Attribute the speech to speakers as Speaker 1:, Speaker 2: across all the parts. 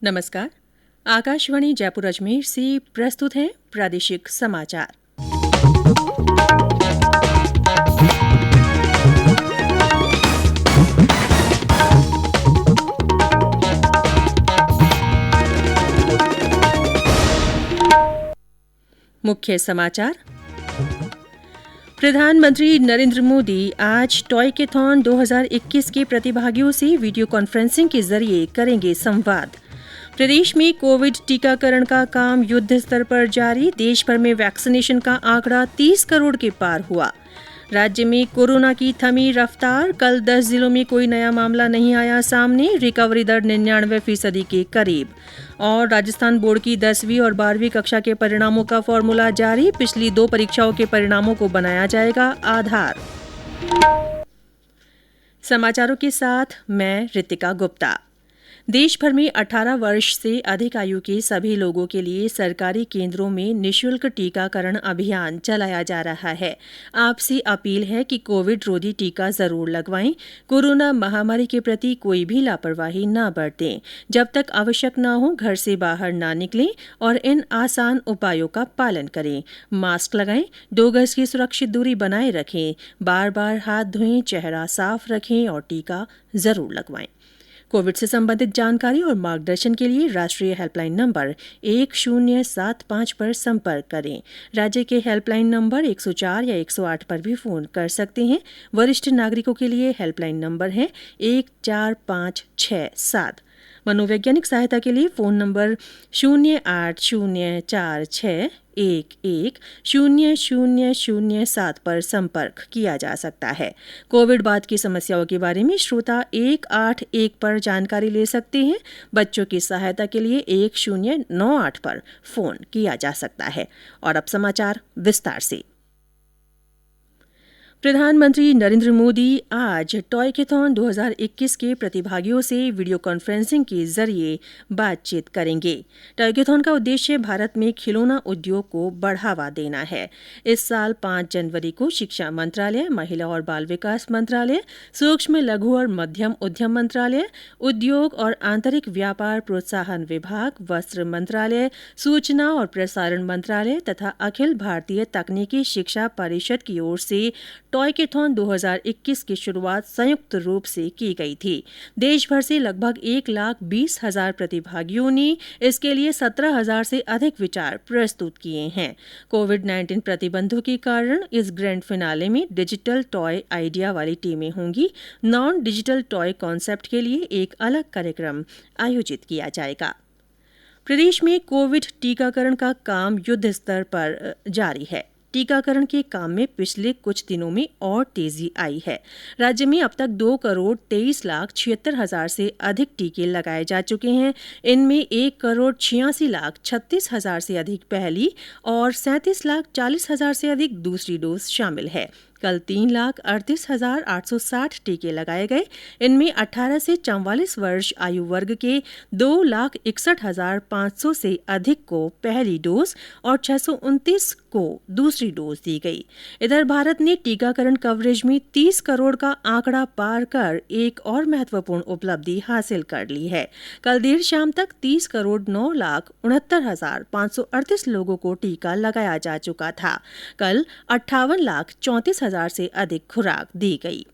Speaker 1: नमस्कार। आकाशवाणी जयपुर अजमेर से प्रस्तुत हैं प्रादेशिक समाचार। मुख्य समाचार। प्रधानमंत्री नरेंद्र मोदी आज टॉयकेथॉन 2021 के प्रतिभागियों से वीडियो कॉन्फ्रेंसिंग के जरिए करेंगे संवाद। प्रदेश में कोविड टीकाकरण का काम युद्ध स्तर पर जारी। देश भर में वैक्सीनेशन का आंकड़ा 30 करोड़ के पार हुआ। राज्य में कोरोना की थमी रफ्तार। कल 10 जिलों में कोई नया मामला नहीं आया सामने। रिकवरी दर 99% के करीब। और राजस्थान बोर्ड की 10वीं और 12वीं कक्षा के परिणामों का फॉर्मूला जारी। पिछली 2 परीक्षाओं के परिणामों को बनाया जाएगा आधार। समाचारों के साथ मैं रितिका गुप्ता। देश भर में 18 वर्ष से अधिक आयु के सभी लोगों के लिए सरकारी केंद्रों में निःशुल्क टीकाकरण अभियान चलाया जा रहा है। आपसे अपील है कि कोविड रोधी टीका जरूर लगवाएं। कोरोना महामारी के प्रति कोई भी लापरवाही न बरतें। जब तक आवश्यक न हो घर से बाहर न निकलें और इन आसान उपायों का पालन करें। मास्क लगाएं, 2 गज की सुरक्षित दूरी बनाए रखें, बार बार हाथ धोएं, चेहरा साफ रखें और टीका जरूर लगवाएं। कोविड से संबंधित जानकारी और मार्गदर्शन के लिए राष्ट्रीय हेल्पलाइन नंबर 1075 पर संपर्क करें। राज्य के हेल्पलाइन नंबर 104 या 108 पर भी फोन कर सकते हैं। वरिष्ठ नागरिकों के लिए हेल्पलाइन नंबर है 14567। मनोवैज्ञानिक सहायता के लिए फोन नंबर 08046110007 पर संपर्क किया जा सकता है। कोविड बाद की समस्याओं के बारे में श्रोता 181 पर जानकारी ले सकते हैं। बच्चों की सहायता के लिए 1098 पर फोन किया जा सकता है। और अब समाचार विस्तार से। प्रधानमंत्री नरेंद्र मोदी आज टॉयकेथॉन 2021 के प्रतिभागियों से वीडियो कॉन्फ्रेंसिंग के जरिए बातचीत करेंगे। टॉयकेथॉन का उद्देश्य भारत में खिलौना उद्योग को बढ़ावा देना है। इस साल 5 जनवरी को शिक्षा मंत्रालय, महिला और बाल विकास मंत्रालय, सूक्ष्म लघु और मध्यम उद्यम मंत्रालय, उद्योग और आंतरिक व्यापार प्रोत्साहन विभाग, वस्त्र मंत्रालय, सूचना और प्रसारण मंत्रालय तथा अखिल भारतीय तकनीकी शिक्षा परिषद की ओर से टॉयकेथॉन 2021 की शुरुआत संयुक्त रूप से की गई थी। देश भर से लगभग 1,20,000 प्रतिभागियों ने इसके लिए 17,000 से अधिक विचार प्रस्तुत किए हैं। कोविड-19 प्रतिबंधों के कारण इस ग्रैंड फिनाले में डिजिटल टॉय आइडिया वाली टीमें होंगी। नॉन डिजिटल टॉय कॉन्सेप्ट के लिए एक अलग कार्यक्रम आयोजित किया जाएगा। प्रदेश में कोविड टीकाकरण का काम युद्ध स्तर पर जारी है। टीकाकरण के काम में पिछले कुछ दिनों में और तेजी आई है। राज्य में अब तक 2,23,76,000 से अधिक टीके लगाए जा चुके हैं। इनमें 1,86,36,000 से अधिक पहली और 37,40,000 से अधिक दूसरी डोज शामिल है। कल 3,38,860 टीके लगाए गए। इनमें 18 से 44 वर्ष आयु वर्ग के 2,61,500 से अधिक को पहली डोज और 629 को दूसरी डोज दी गई। इधर भारत ने टीकाकरण कवरेज में 30 करोड़ का आंकड़ा पार कर एक और महत्वपूर्ण उपलब्धि हासिल कर ली है। कल देर शाम तक 30,09,69,538 लोगों को टीका लगाया जा चुका था। कल 58,34,000 से अधिक खुराक दी गई।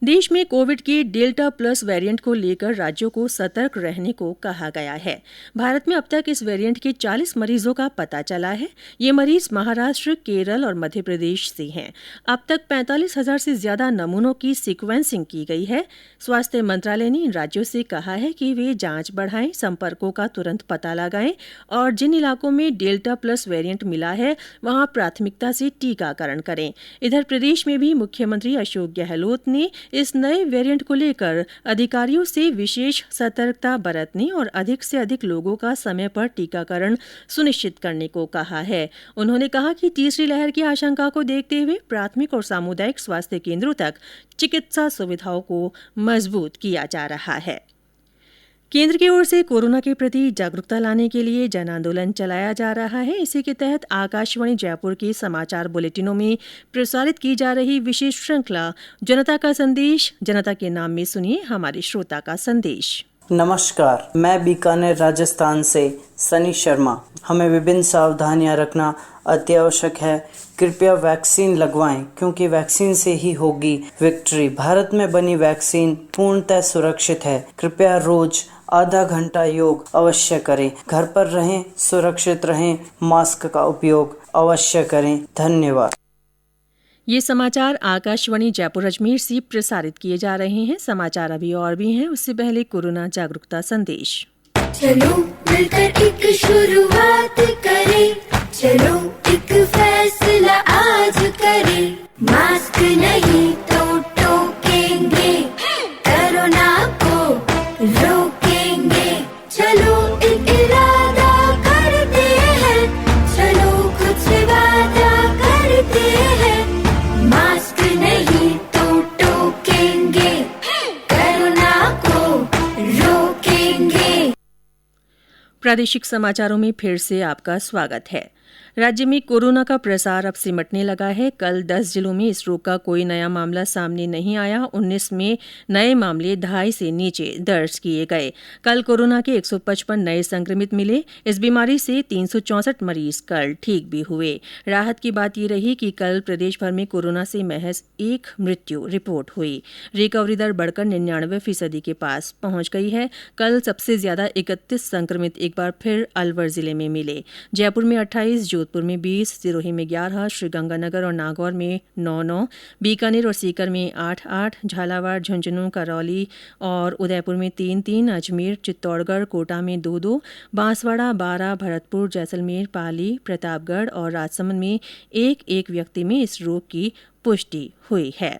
Speaker 1: देश में कोविड के डेल्टा प्लस वेरिएंट को लेकर राज्यों को सतर्क रहने को कहा गया है। भारत में अब तक इस वेरिएंट के 40 मरीजों का पता चला है। ये मरीज महाराष्ट्र, केरल और मध्य प्रदेश से हैं। अब तक 45,000 से ज्यादा नमूनों की सीक्वेंसिंग की गई है। स्वास्थ्य मंत्रालय ने इन राज्यों से कहा है कि वे जांच बढ़ाएं, संपर्कों का तुरंत पता लगाएं और जिन इलाकों में डेल्टा प्लस वेरिएंट मिला है वहां प्राथमिकता से टीकाकरण करें। इधर प्रदेश में भी मुख्यमंत्री अशोक गहलोत ने इस नए वेरिएंट को लेकर अधिकारियों से विशेष सतर्कता बरतने और अधिक से अधिक लोगों का समय पर टीकाकरण सुनिश्चित करने को कहा है। उन्होंने कहा कि तीसरी लहर की आशंका को देखते हुए प्राथमिक और सामुदायिक स्वास्थ्य केंद्रों तक चिकित्सा सुविधाओं को मजबूत किया जा रहा है। केंद्र की ओर से कोरोना के प्रति जागरूकता लाने के लिए जन आंदोलन चलाया जा रहा है। इसी के तहत आकाशवाणी जयपुर के समाचार बुलेटिनों में प्रसारित की जा रही विशेष श्रृंखला जनता का संदेश, जनता के नाम में सुनिए हमारे श्रोता का संदेश।
Speaker 2: नमस्कार, मैं बीकानेर राजस्थान से सनी शर्मा। हमें विभिन्न सावधानियां रखना अत्यावश्यक है। कृपया वैक्सीन लगवाएं, क्योंकि वैक्सीन से ही होगी विक्ट्री। भारत में बनी वैक्सीन पूर्णतः सुरक्षित है। कृपया रोज आधा घंटा योग अवश्य करें। घर पर रहें, सुरक्षित रहें, मास्क का उपयोग अवश्य करें। धन्यवाद।
Speaker 1: ये समाचार आकाशवाणी जयपुर अजमेर से प्रसारित किए जा रहे हैं। समाचार अभी और भी हैं, उससे पहले कोरोना जागरूकता संदेश।
Speaker 3: चलो मिलकर एक शुरुआत करें, चलो एक फैसला आज करें। मास्क नहीं तो टोकेंगे, कोरोना को रोकेंगे। चलो एक इरादा करते हैं, चलो कुछ वादा करते हैं। मास्क नहीं तो टोकेंगे, कोरोना को रोकेंगे।
Speaker 1: प्रादेशिक समाचारों में फिर से आपका स्वागत है। राज्य में कोरोना का प्रसार अब सिमटने लगा है। कल 10 जिलों में इस रोग का कोई नया मामला सामने नहीं आया। 19 में नए मामले 2.5 से नीचे दर्ज किए गए। कल कोरोना के 155 नए संक्रमित मिले। इस बीमारी से 364 मरीज कल ठीक भी हुए। राहत की बात यह रही कि कल प्रदेश भर में कोरोना से महज 1 मृत्यु रिपोर्ट हुई। रिकवरी दर बढ़कर 99% के पास पहुंच गई है। कल सबसे ज्यादा 31 संक्रमित एक बार फिर अलवर जिले में मिले। जयपुर में 28, जोधपुर में 20, सिरोही में 11, श्रीगंगानगर और नागौर में 9-9, बीकानेर और सीकर में 8-8, झालावाड़, झुंझुनू, करौली और उदयपुर में 3-3, अजमेर, चित्तौड़गढ़, कोटा में 2-2, बांसवाड़ा, बारां, भरतपुर, जैसलमेर, पाली, प्रतापगढ़ और राजसमंद में 1-1 व्यक्ति में इस रोग की पुष्टि हुई है।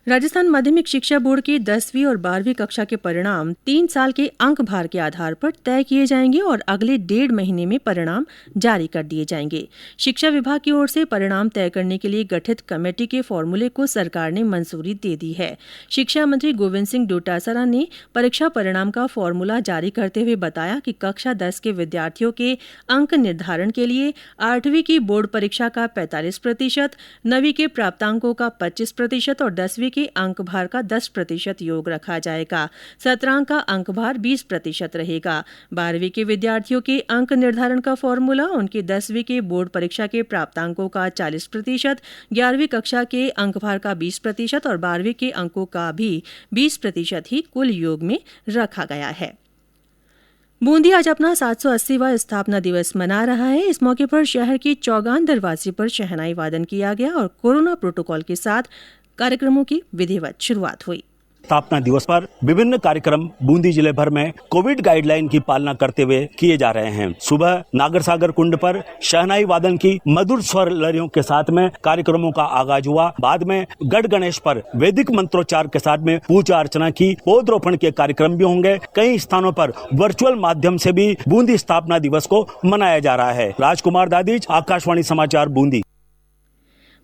Speaker 1: राजस्थान माध्यमिक शिक्षा बोर्ड के 10वीं और 12वीं कक्षा के परिणाम 3 साल के अंक भार के आधार पर तय किए जाएंगे और अगले 1.5 महीने में परिणाम जारी कर दिए जाएंगे। शिक्षा विभाग की ओर से परिणाम तय करने के लिए गठित कमेटी के फॉर्मूले को सरकार ने मंजूरी दे दी है। शिक्षा मंत्री गोविंद सिंह डोटासरा ने परीक्षा परिणाम का फॉर्मूला जारी करते हुए बताया कि कक्षा 10 के विद्यार्थियों के अंक निर्धारण के लिए 8वीं की बोर्ड परीक्षा का 45%, 9वीं के प्राप्तांकों का 25% और 10वीं के अंक भार का 10% योग रखा जाएगा। 17 का अंक भार 20% रहेगा। 12वीं के विद्यार्थियों के अंक निर्धारण का फॉर्मूला उनके 10वीं के बोर्ड परीक्षा के प्राप्तांकों का 40%, 11वीं कक्षा के अंक भार का 20% और 12वीं के अंकों का भी 20% ही कुल योग में रखा गया है। बूंदी आज अपना 780वां स्थापना दिवस मना रहा है। इस मौके पर शहर की चौगान दरवाजे पर शहनाई वादन किया गया और कोरोना प्रोटोकॉल के साथ कार्यक्रमों की विधिवत शुरुआत हुई।
Speaker 4: स्थापना दिवस पर विभिन्न कार्यक्रम बूंदी जिले भर में कोविड गाइडलाइन की पालना करते हुए किए जा रहे हैं। सुबह नागर सागर कुंड पर शहनाई वादन की मधुर स्वर लहरियों के साथ में कार्यक्रमों का आगाज हुआ। बाद में गढ़ गणेश पर वैदिक मंत्रोच्चार के साथ में पूजा अर्चना की। पौधरोपण के कार्यक्रम भी होंगे। कई स्थानों पर वर्चुअल माध्यम से भी बूंदी स्थापना दिवस को मनाया जा रहा है। राजकुमार दादीज, आकाशवाणी समाचार, बूंदी।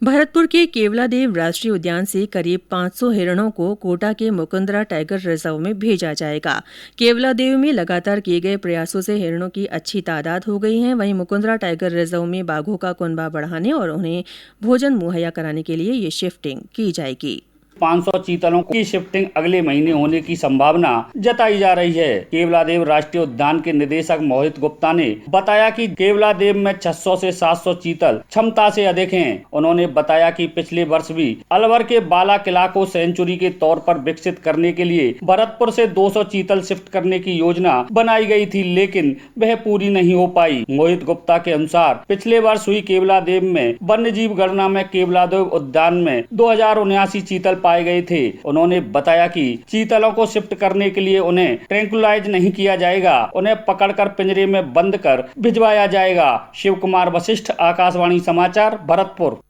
Speaker 1: भरतपुर के केवलादेव राष्ट्रीय उद्यान से करीब 500 हिरणों को कोटा के मुकुंदरा टाइगर रिजर्व में भेजा जाएगा। केवलादेव में लगातार किए गए प्रयासों से हिरणों की अच्छी तादाद हो गई है। वहीं मुकुंदरा टाइगर रिजर्व में बाघों का कुनबा बढ़ाने और उन्हें भोजन मुहैया कराने के लिए ये शिफ्टिंग की जाएगी।
Speaker 5: 500 चीतलों की शिफ्टिंग अगले महीने होने की संभावना जताई जा रही है। केवलादेव राष्ट्रीय उद्यान के निदेशक मोहित गुप्ता ने बताया कि केवलादेव में 600 से 700 चीतल क्षमता से अधिक हैं। उन्होंने बताया कि पिछले वर्ष भी अलवर के बाला किला को सेंचुरी के तौर पर विकसित करने के लिए भरतपुर से 200 चीतल शिफ्ट करने की योजना बनाई गई थी, लेकिन वह पूरी नहीं हो पाई। मोहित गुप्ता के अनुसार पिछले वर्ष हुई केवलादेव में वन्य जीव गणना में केवलादेव उद्यान में 2079 चीतल पाए गए थे। उन्होंने बताया कि चीतलों को शिफ्ट करने के लिए उन्हें ट्रैंकुलाइज नहीं किया जाएगा, उन्हें पकड़कर पिंजरे में बंद कर भिजवाया जाएगा। शिव कुमार वशिष्ठ, आकाशवाणी समाचार, भरतपुर।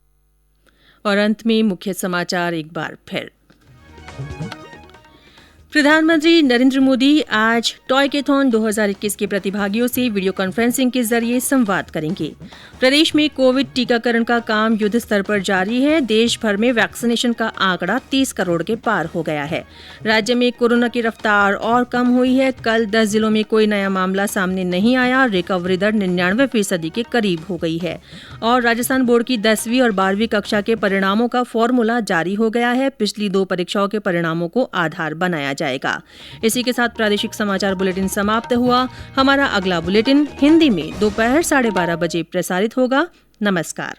Speaker 1: और अंत में मुख्य समाचार एक बार फिर। प्रधानमंत्री नरेंद्र मोदी आज टॉयकेथॉन 2021 के प्रतिभागियों से वीडियो कॉन्फ्रेंसिंग के जरिए संवाद करेंगे। प्रदेश में कोविड टीकाकरण का काम युद्ध स्तर पर जारी है। देश भर में वैक्सीनेशन का आंकड़ा 30 करोड़ के पार हो गया है। राज्य में कोरोना की रफ्तार और कम हुई है। कल 10 जिलों में कोई नया मामला सामने नहीं आया। रिकवरी दर 99% के करीब हो गई है। और राजस्थान बोर्ड की 10वीं और 12वीं कक्षा के परिणामों का फॉर्मूला जारी हो गया है। पिछली 2 परीक्षाओं के परिणामों को आधार बनाया जाएगा। इसी के साथ प्रादेशिक समाचार बुलेटिन समाप्त हुआ। हमारा अगला बुलेटिन हिंदी में दोपहर 12:30 बजे प्रसारित होगा। नमस्कार।